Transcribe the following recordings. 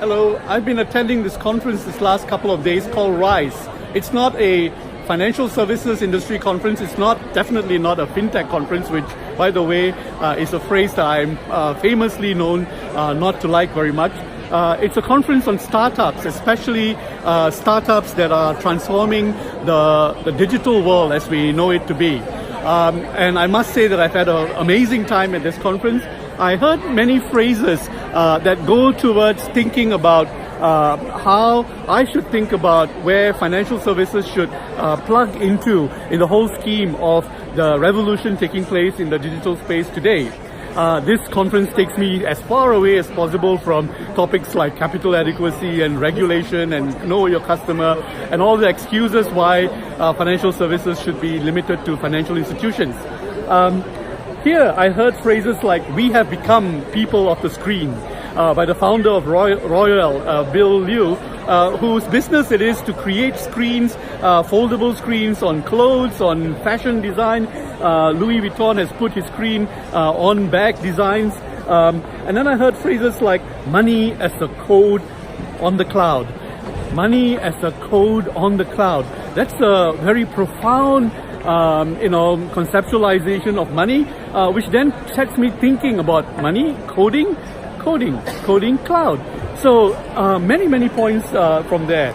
Hello, I've been attending this conference this last couple of days called RISE. It's not a financial services industry conference. It's definitely not a fintech conference, which, by the way, is a phrase that I'm famously known not to like very much. It's a conference on startups, especially startups that are transforming the digital world as we know it to be. And I must say that I've had an amazing time at this conference. I heard many phrases that go towards thinking about how I should think about where financial services should plug into in the whole scheme of the revolution taking place in the digital space today. This conference takes me as far away as possible from topics like capital adequacy and regulation and know your customer and all the excuses why financial services should be limited to financial institutions. Here I heard phrases like "we have become people of the screen" by the founder of Royal, Bill Liu, whose business it is to create screens, foldable screens on clothes, on fashion design. Louis Vuitton has put his screen on bag designs. And then I heard phrases like "money as a code on the cloud." Money as a code on the cloud. That's a very profound conceptualization of money, which then sets me thinking about money, coding, cloud. So many points from there.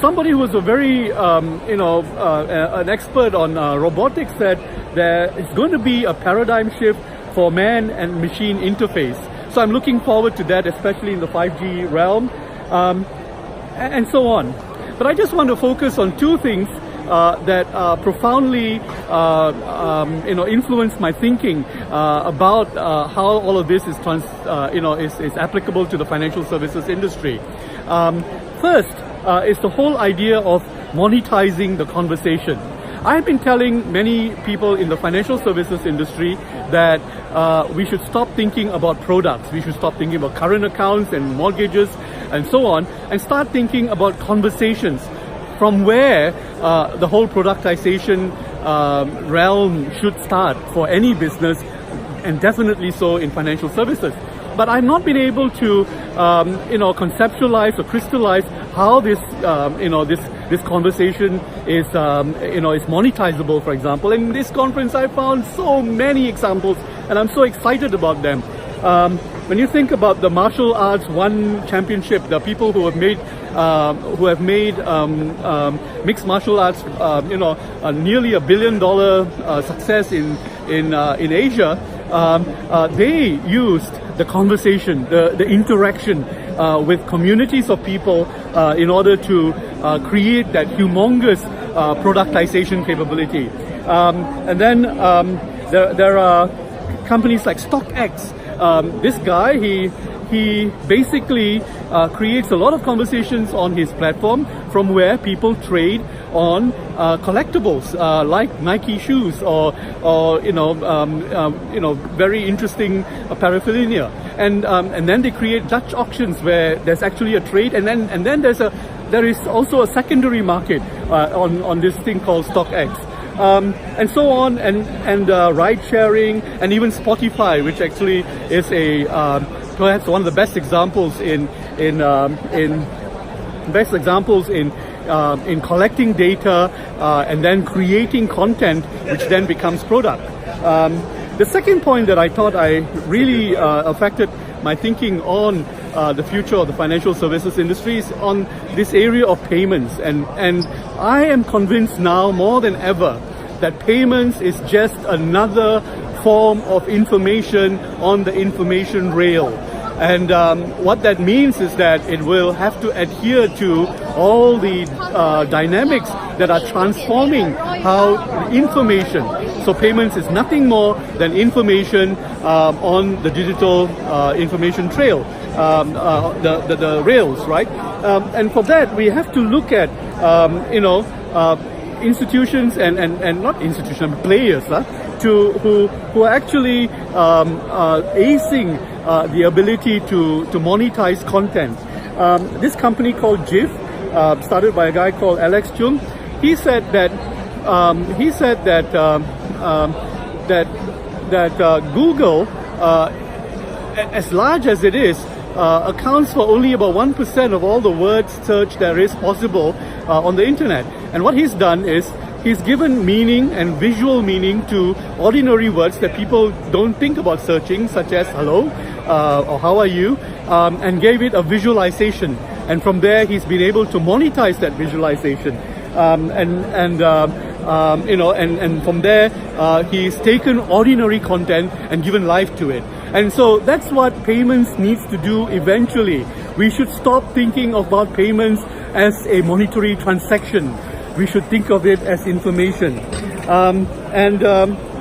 Somebody who was a very an expert on robotics said there is going to be a paradigm shift for man and machine interface. So I'm looking forward to that, especially in the 5G realm, and so on. But I just want to focus on two things that profoundly influenced my thinking about how all of this is applicable to the financial services industry. First is the whole idea of monetizing the conversation. I've been telling many people in the financial services industry that we should stop thinking about products. We should stop thinking about current accounts and mortgages and so on, and start thinking about conversations, from where the whole productization realm should start for any business, and definitely so in financial services. But I've not been able to conceptualize or crystallize how this this conversation is is monetizable, for example. In this conference I found so many examples, and I'm so excited about them. When you think about the martial arts one championship, the people who have made mixed martial arts nearly $1 billion success in Asia, they used the conversation, the interaction with communities of people in order to create that humongous productization capability. And then there are companies like StockX. This guy, he basically creates a lot of conversations on his platform from where people trade on collectibles like Nike shoes or very interesting paraphernalia, and then they create Dutch auctions where there's actually a trade, and then there is also a secondary market on this thing called StockX. And so on, and ride sharing, and even Spotify, which actually is perhaps one of the best examples in collecting data and then creating content, which then becomes product. The second point that I thought really affected my thinking on the future of the financial services industry is on this area of payments, and I am convinced now more than ever that payments is just another form of information on the information rail. And what that means is that it will have to adhere to all the dynamics that are transforming how information. So payments is nothing more than information on the digital information trail, the rails, right? And for that, we have to look at institutions and not institutions, players who are actually acing the ability to monetize content. This company called GIF, started by a guy called Alex Chung, he said that Google as large as it is, accounts for only about 1% of all the word search there is possible on the internet. And what he's done is he's given meaning and visual meaning to ordinary words that people don't think about searching, such as hello or how are you, and gave it a visualization. And from there, he's been able to monetize that visualization. And from there, he's taken ordinary content and given life to it. And so that's what payments needs to do eventually. We should stop thinking about payments as a monetary transaction. We should think of it as information.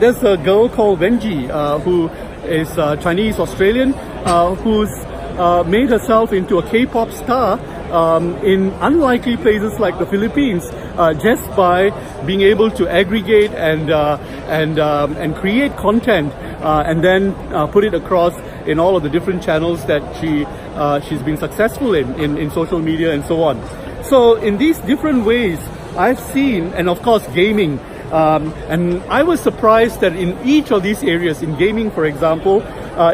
There's a girl called Wenji who is Chinese Australian, who's made herself into a K-pop star in unlikely places like the Philippines, just by being able to aggregate and create content and then put it across in all of the different channels that she's been successful in social media and so on. So in these different ways, I've seen, and of course gaming, and I was surprised that in each of these areas, in gaming for example,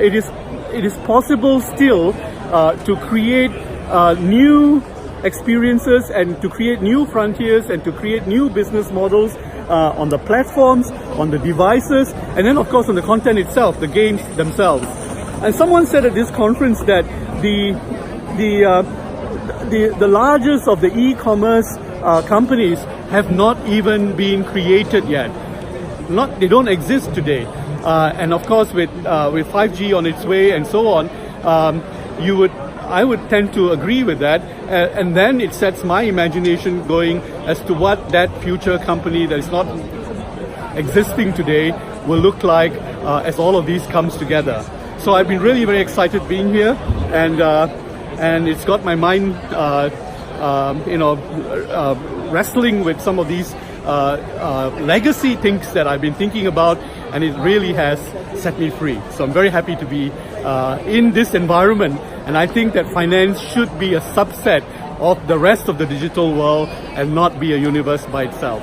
it is possible still to create new experiences and to create new frontiers and to create new business models on the platforms, on the devices, and then of course on the content itself, the games themselves. And someone said at this conference that the largest of the e-commerce companies have not even been created yet. They don't exist today. And of course with 5G on its way and so on, I would tend to agree with that, and then it sets my imagination going as to what that future company that is not existing today will look like as all of these comes together. So I've been really very excited being here, and it's got my mind wrestling with some of these legacy things that I've been thinking about, and it really has set me free. So I'm very happy to be in this environment, and I think that finance should be a subset of the rest of the digital world and not be a universe by itself.